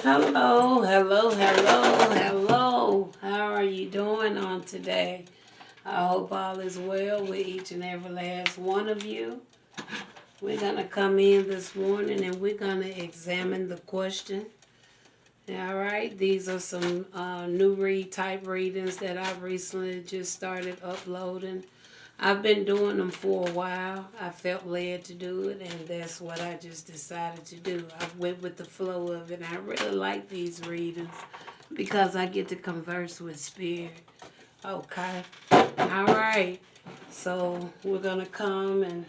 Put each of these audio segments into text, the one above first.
Hello, hello, hello, hello. How are you doing on today? I hope all is well with each and every last one of you. We're going to come in this morning and we're going to examine the question. All right, these are some new read type readings that I've recently just started uploading. I've been doing them for a while. I felt led to do it, and that's what I just decided to do. I went with the flow of it. I really like these readings because I get to converse with spirit. Okay. All right. So we're going to come and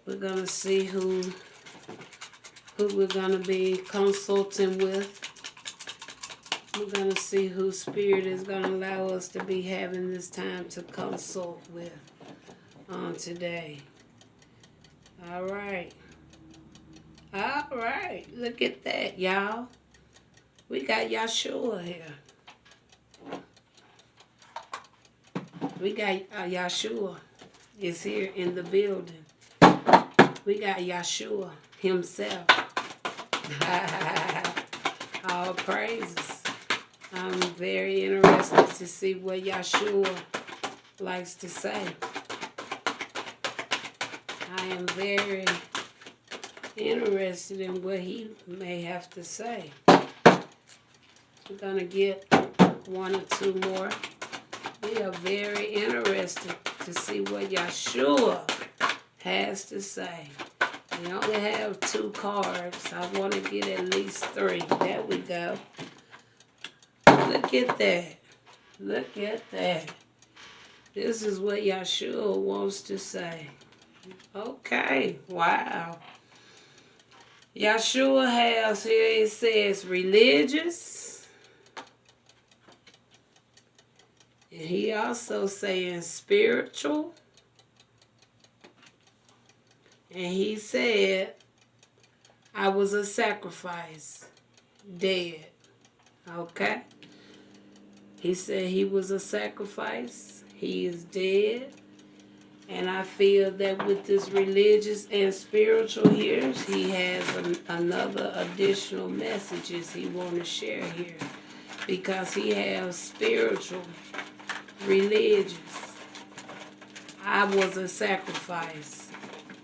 we're going to see who we're going to be consulting with. We're going to see who spirit is going to allow us to be having this time to consult with on today. All right. All right. Look at that, y'all. We got Yashua here. We got Yashua is here in the building. We got Yashua himself. All praises. I'm very interested to see what Yashua likes to say. I am very interested in what he may have to say. We're going to get one or two more. We are very interested to see what Yashua has to say. We only have 2 cards. I want to get at least 3. There we go. Look at that. Look at that. This is what Yashua wants to say. Okay. Wow. Yashua has here, it says religious. And he also saying spiritual. And he said, I was a sacrifice, dead. Okay? He said he was a sacrifice. He is dead. And I feel that with this religious and spiritual here, he has another additional messages he want to share here. Because he has spiritual, religious. I was a sacrifice,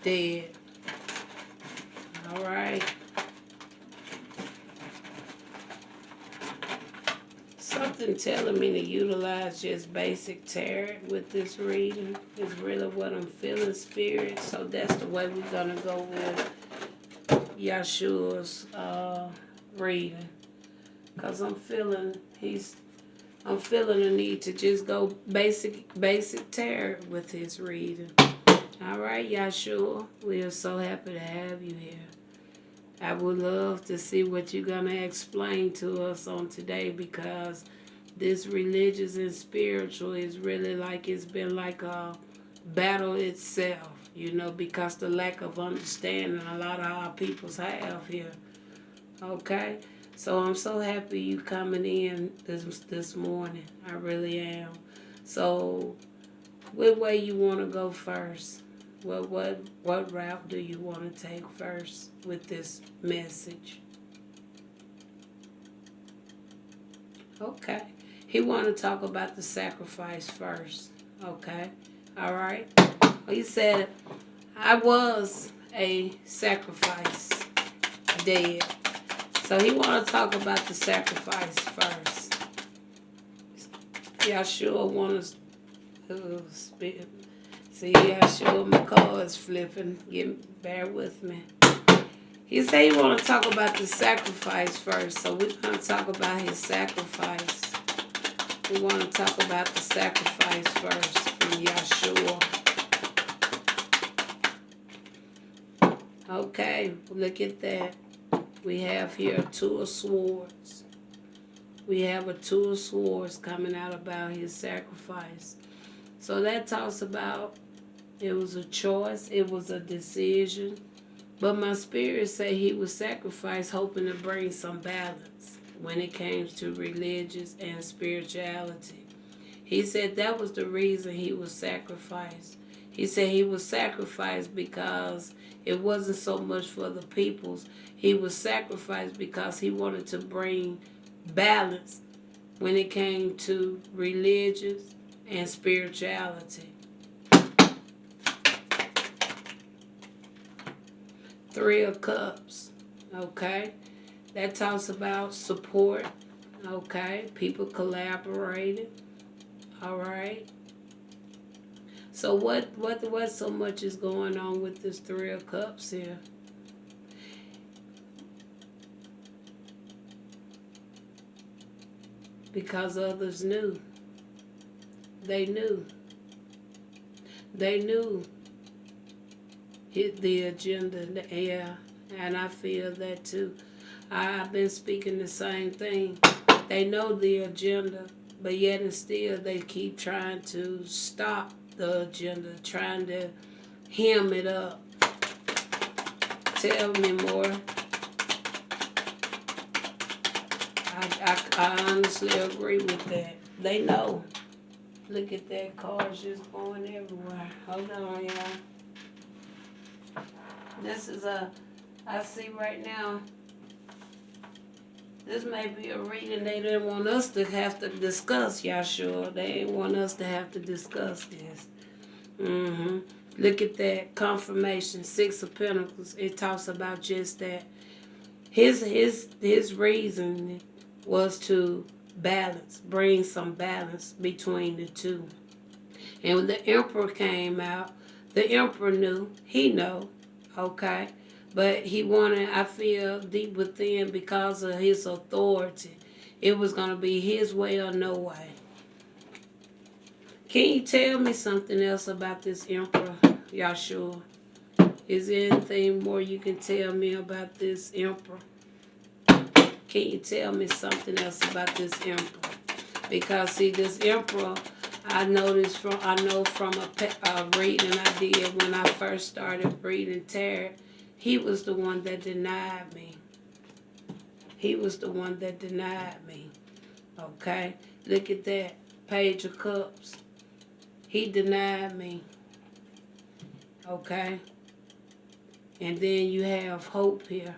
dead. All right. Something telling me to utilize just basic tarot with this reading is really what I'm feeling, spirit. So that's the way we're going to go with Yashua's reading. Because I'm feeling the need to just go basic tarot with his reading. All right, Yashua, we are so happy to have you here. I would love to see what you're going to explain to us on today, because this religious and spiritual is really like it's been like a battle itself, you know, because the lack of understanding a lot of our peoples have here. Okay? So I'm so happy you coming in this morning. I really am. So what way you want to go first? What route do you want to take first with this message? Okay. He want to talk about the sacrifice first. Okay. All right. He said, I was a sacrifice, dead. So he want to talk about the sacrifice first. Yashua want to speak. See, Yashua McCall is flipping. Bear with me. He said he want to talk about the sacrifice first. So we're going to talk about his sacrifice. We want to talk about the sacrifice first from Yashua. Okay, look at that. We have here a 2 of swords. We have a 2 of swords coming out about his sacrifice. So that talks about it was a choice, it was a decision. But my spirit say he was sacrificed hoping to bring some balance when it came to religious and spirituality. He said that was the reason he was sacrificed. He said he was sacrificed because it wasn't so much for the peoples. He was sacrificed because he wanted to bring balance when it came to religious and spirituality. Three of Cups, okay? That talks about support, okay? People collaborating, all right? So what so much is going on with this Three of Cups here? Because others knew. They knew. They knew the agenda. Yeah, and I feel that too. I've been speaking the same thing. They know the agenda, but yet and still they keep trying to stop the agenda, trying to hem it up. Tell me more. I honestly agree with that. They know. Look at that, cars just going everywhere. Hold on, y'all. This is I see right now, this may be a reading they didn't want us to have to discuss, Yashua. They didn't want us to have to discuss this. Look at that, confirmation, Six of Pentacles. It talks about just that. His reason was to balance, bring some balance between the two. And when the Emperor came out, the Emperor knew, he know, okay? But he wanted, I feel deep within, because of his authority, it was going to be his way or no way. Can you tell me something else about this Emperor, Yashua? Is there anything more you can tell me about this Emperor? Can you tell me something else about this Emperor? Because see, this Emperor, I know from a reading I did when I first started reading tarot. He was the one that denied me. He was the one that denied me. Okay? Look at that. Page of Cups. He denied me. Okay? And then you have hope here.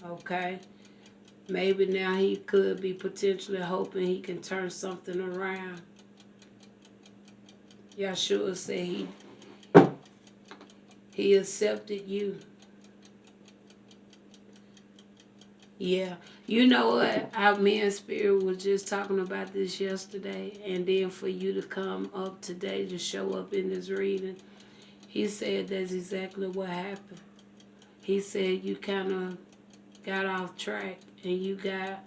Okay? Maybe now he could be potentially hoping he can turn something around. Yashua said he accepted you. Yeah. You know what? Me and Spirit was just talking about this yesterday, and then for you to come up today to show up in this reading, he said that's exactly what happened. He said you kind of got off track and you got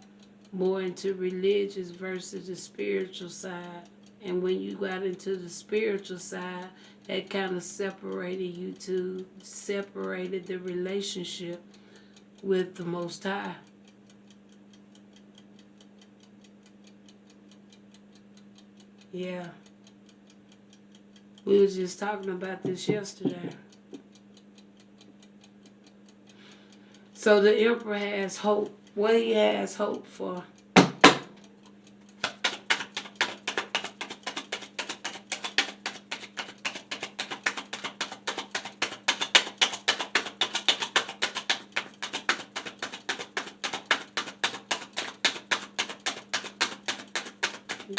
more into religious versus the spiritual side. And when you got into the spiritual side, that kind of separated the relationship with the Most High. Yeah. We were just talking about this yesterday. So the Emperor has hope. What he has hope for?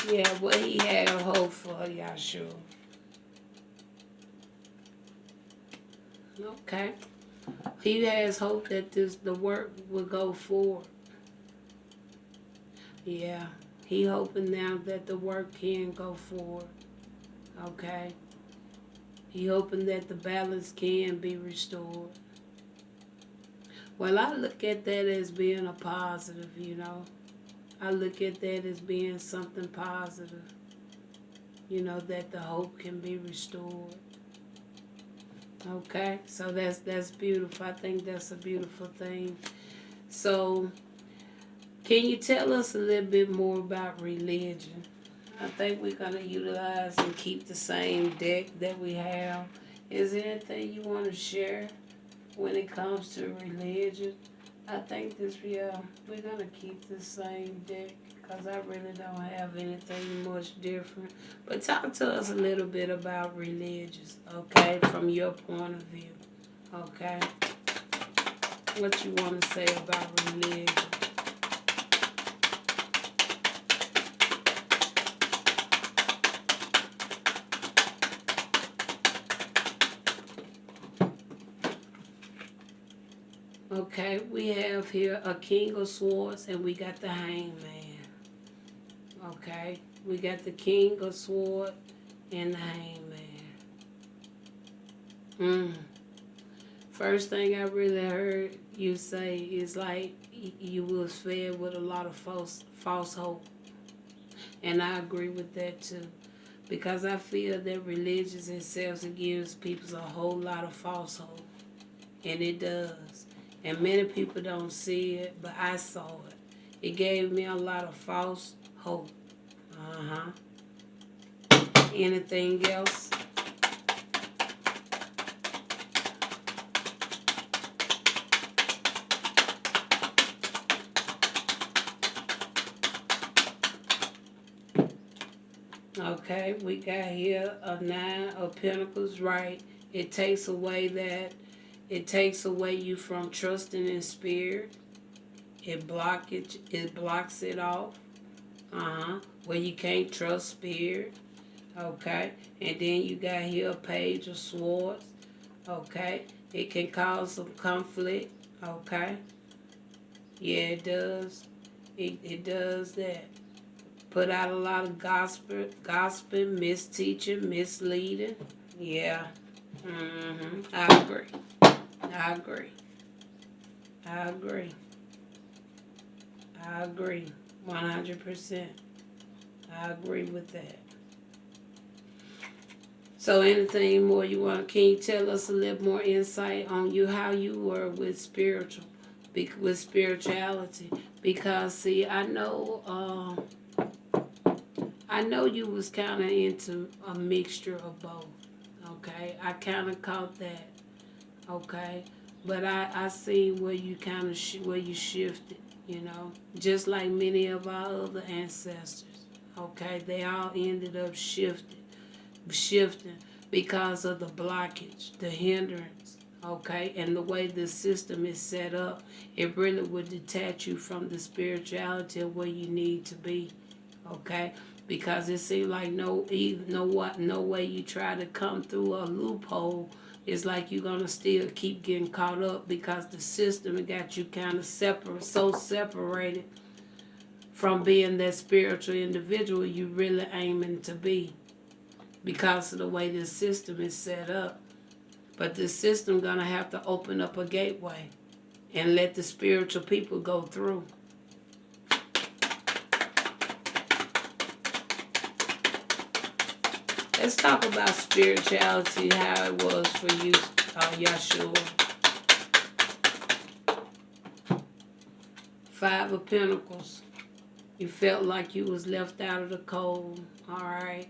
Yeah, what he had hope for, Yashua. Okay. He has hope that the work will go forward. Yeah. He hoping now that the work can go forward. Okay. He hoping that the balance can be restored. Well, I look at that as being a positive, I look at that as being something positive. That the hope can be restored. Okay, so that's beautiful. I think that's a beautiful thing. So, can you tell us a little bit more about religion? I think we're going to utilize and keep the same deck that we have. Is there anything you want to share when it comes to religion? I think this, yeah, we're going to keep the same deck because I really don't have anything much different. But talk to us a little bit about religious, okay, from your point of view, okay? What you want to say about religion? Okay, we have here a king of swords and we got the hangman. Okay, we got the king of swords and the hangman. First thing I really heard you say is like you was fed with a lot of false hope. And I agree with that too. Because I feel that religion itself gives people a whole lot of false hope. And it does. And many people don't see it, but I saw it. It gave me a lot of false hope. Anything else? Okay, we got here a 9 of Pentacles, right? It takes away you from trusting in spirit. It blocks it off. Where you can't trust spirit. Okay. And then you got here a page of swords. Okay. It can cause some conflict. Okay. Yeah, it does. It does that. Put out a lot of gospel, misteaching, misleading. Yeah. I agree. I agree. I agree. I agree. 100%. I agree with that. So anything more you want? Can you tell us a little more insight on how you were with spirituality? Because see, I know you was kind of into a mixture of both. Okay, I kind of caught that. Okay, but I see where you kind of where you shifted. You know, just like many of our other ancestors. Okay, they all ended up shifting because of the blockage, the hindrance. Okay, and the way the system is set up, it really would detach you from the spirituality of where you need to be. Okay, because it seems like no way you try to come through a loophole. It's like you're gonna still keep getting caught up because the system got you kind of separated from being that spiritual individual you really aiming to be, because of the way this system is set up. But this system gonna have to open up a gateway and let the spiritual people go through. Let's talk about spirituality, how it was for you, Yashua. 5 of Pentacles. You felt like you was left out of the cold, all right?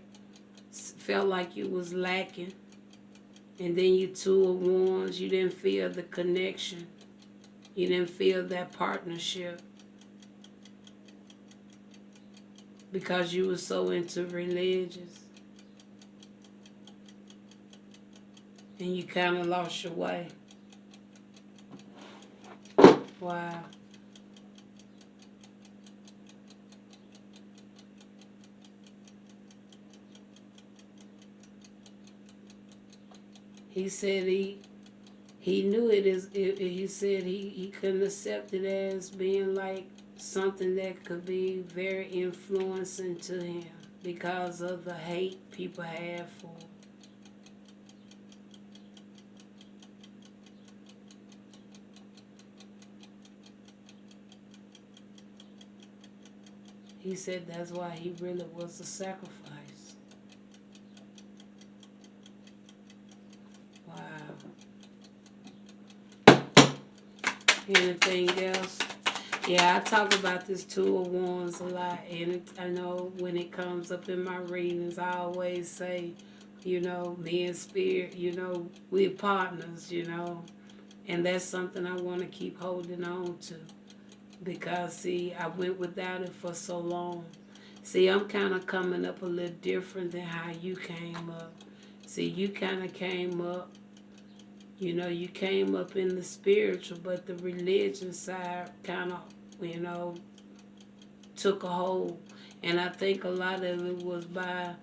Felt like you was lacking. And then you 2 of Wands. You didn't feel the connection. You didn't feel that partnership. Because you were so into religious. And you kind of lost your way. Wow. He said he knew it as he said he couldn't accept it as being like something that could be very influencing to him because of the hate people have for him. He said that's why he really was a sacrifice. Wow. Anything else? Yeah, I talk about this 2 of Wands a lot, and I know when it comes up in my readings, I always say, me and Spirit, we're partners, And that's something I want to keep holding on to. Because, see, I went without it for so long. See, I'm kind of coming up a little different than how you came up. See, you kind of came up, you came up in the spiritual, but the religion side kind of, took a hold. And I think a lot of it was by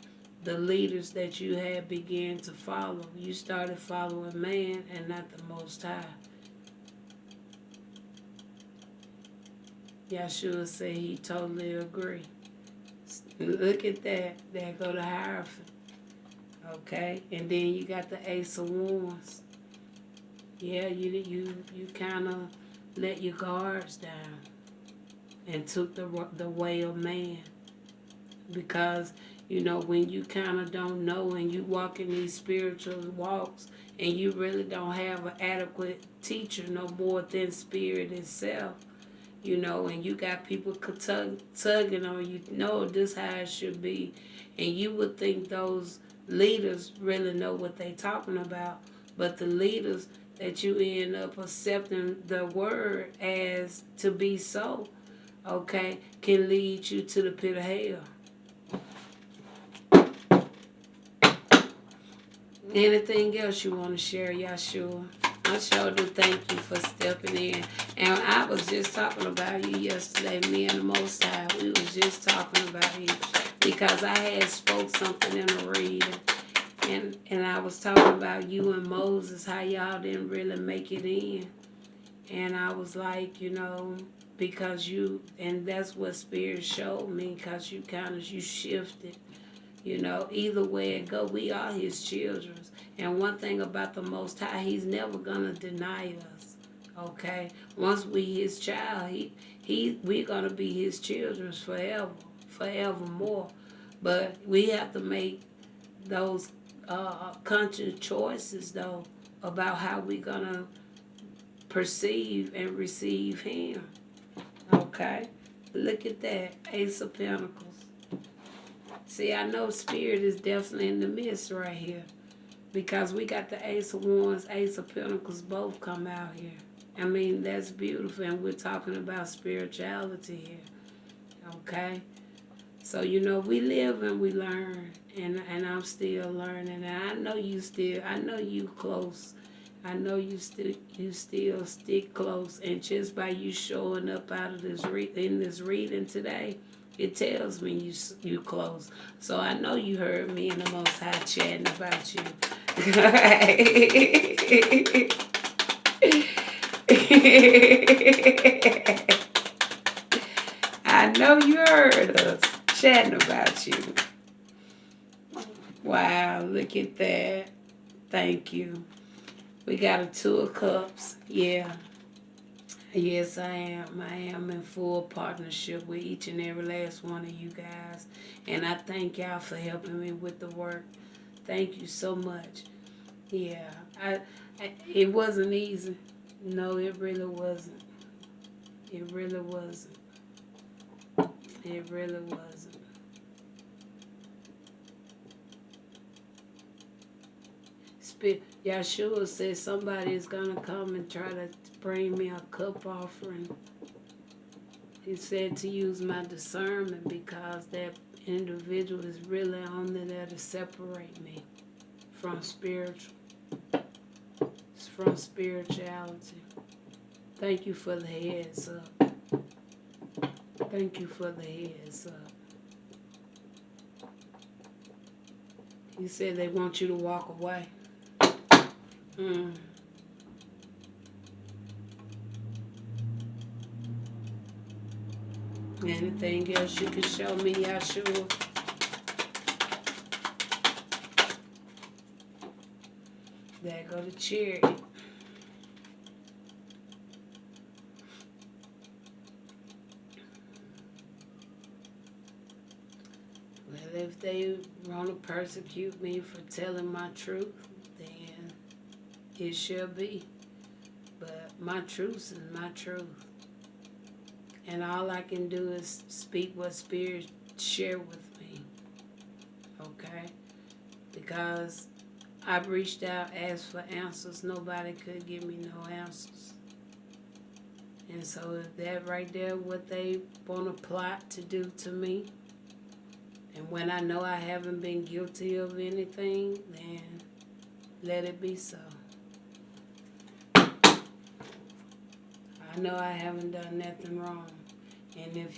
the leaders that you had began to follow. You started following man and not the Most High. Yashua said he totally agree. Look at that. There go the Hierophant. Okay? And then you got the Ace of Wands. Yeah, you kind of let your guards down and took the way of man. Because, when you kind of don't know and you walk in these spiritual walks and you really don't have an adequate teacher no more than spirit itself, and you got people tugging on you, this how it should be. And you would think those leaders really know what they talking about, but the leaders that you end up accepting the word as to be so, okay, can lead you to the pit of hell. Anything else you want to share, Yashua? I sure do thank you for stepping in. And I was just talking about you yesterday, me and the Most High. We was just talking about you because I had spoke something in a reading. And I was talking about you and Moses, how y'all didn't really make it in. And I was like, because and that's what Spirit showed me, because you shifted. Either way it go, we are his children. And one thing about the Most High, he's never going to deny us, okay? Once we his child, we're going to be his children forevermore. But we have to make those conscious choices, though, about how we're going to perceive and receive him, okay? Look at that, Ace of Pentacles. See, I know Spirit is definitely in the midst right here. Because we got the Ace of Wands, Ace of Pentacles both come out here. I mean, that's beautiful. And we're talking about spirituality here. Okay? So, we live and we learn. And I'm still learning. And I know you close. I know you still stick close. And just by you showing up out of this in this reading today, it tells me you close. So I know you heard me and the Most High chatting about you. I know you heard us chatting about you. Wow, look at that. Thank you. We got a 2 of Cups. Yeah. Yes, I am. I am in full partnership with each and every last one of you guys. And I thank y'all for helping me with the work. Thank you so much. Yeah, it wasn't easy. No, it really wasn't. It really wasn't. It really wasn't. Yashua said somebody is going to come and try to bring me a cup offering. He said to use my discernment because that individual is really only there to separate me from spirituality. Thank you for the heads up. Thank you for the heads up. He said they want you to walk away. Anything else you can show me, Yashua? There go the Chariot. Well, if they want to persecute me for telling my truth, then it shall be. But my truth is my truth. And all I can do is speak what Spirit share with me. Okay? Because I've reached out, asked for answers. Nobody could give me no answers. And so if that right there what they want to plot to do to me, and when I know I haven't been guilty of anything, then let it be so. I know I haven't done nothing wrong. And if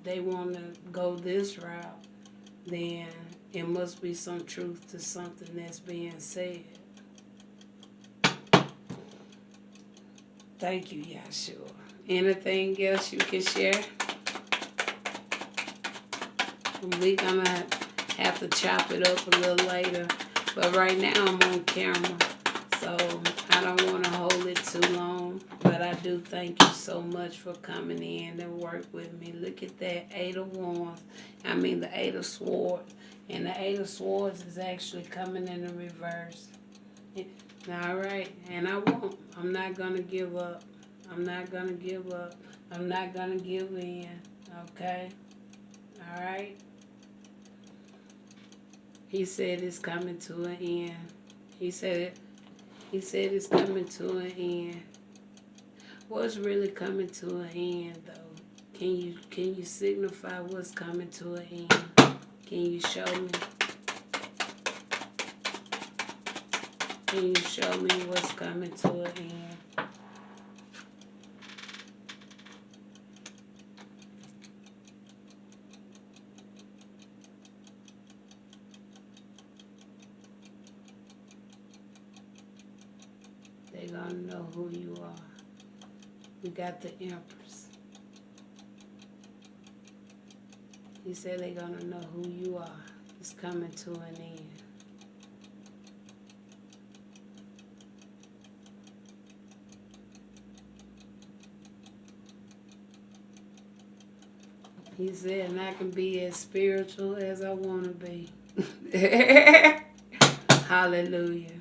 they want to go this route, then it must be some truth to something that's being said. Thank you, Yashua. Anything else you can share? We're going to have to chop it up a little later. But right now I'm on camera, so I don't want to hold it too long. But I do thank you so much for coming in and work with me. Look at that, the 8 of Swords. And the 8 of Swords is actually coming in the reverse. All right, and I won't. I'm not going to give up. I'm not going to give up. I'm not going to give in, okay? All right? He said it's coming to an end. He said it's coming to an end. What's really coming to an end, though? Can you signify what's coming to an end? Can you show me? Can you show me what's coming to an end? They're going to know who you are. We got the Empress. He said they're going to know who you are. It's coming to an end. He said, and I can be as spiritual as I want to be. Hallelujah.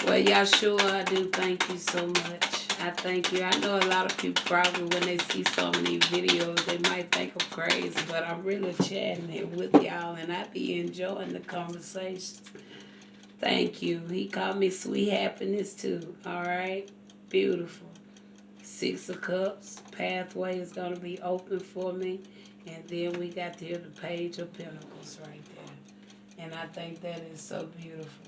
Well, Yashua, I do thank you so much. I thank you. I know a lot of people probably, when they see so many videos, they might think I'm crazy, but I'm really chatting it with y'all, and I be enjoying the conversations. Thank you. He called me Sweet Happiness, too. All right? Beautiful. 6 of Cups. Pathway is going to be open for me. And then we got here the Page of Pentacles right there. And I think that is so beautiful.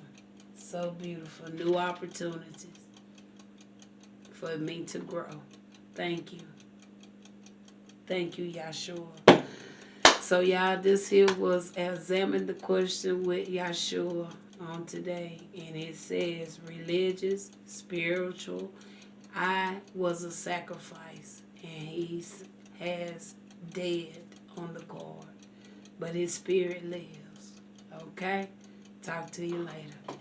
So beautiful. New opportunities for me to grow. Thank you. Thank you, Yashua. So, y'all, this here was Examine the Question with Yashua on today. And it says, religious, spiritual, I was a sacrifice. And he has dead on the card. But his spirit lives. Okay? Talk to you later.